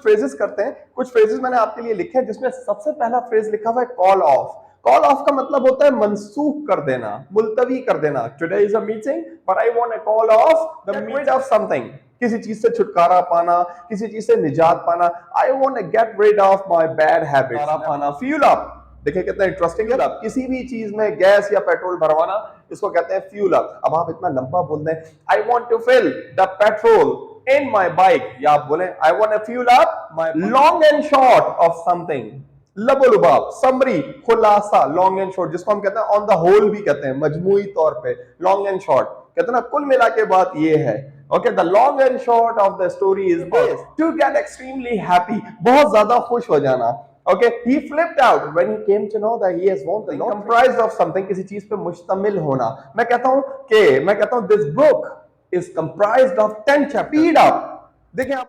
Phrases करते हैं, कुछ फ्रेजेस मैंने आपके लिए लिखे हैं जिसमें सबसे पहला फ्रेज लिखा हुआ है कॉल ऑफ। कॉल ऑफ का मतलब होता है मनसूख कर देना, मुलतवी कर देना। Today is a meeting but I want a call of the mid of something, किसी चीज से छुटकारा पाना, किसी चीज से निजात पाना। I want to get rid of my bad habits, पाना, फ्यूल अप। देखिए कितना इंटरेस्टिंग है। किसी भी चीज में गैस या पेट्रोल भरवाना, इसको कहते हैं फ्यूल अप। अब आप इतना लंबा बोल दें, I want to fill the petrol in my bike, या आप बोले I want to fuel up my long and short of something, लबोलुबाब, समरी, खुलासा, लॉन्ग एंड शॉर्ट, जिसको हम कहते हैं ऑन द होल भी कहते हैं, मजमूई तौर पे लॉन्ग एंड शॉर्ट कहते हैं ना, कुल मिला के बात ये है। Okay, the long and short of the story is this, to get extremely happy, बहुत ज्यादा खुश हो जाना। Okay, he flipped out when he came to know that he has won the lottery. Comprised of something, किसी चीज पे मुश्तमिल होना। मैं कहता हूं this book is comprised of 10 chapters. Speed up, देखिए आप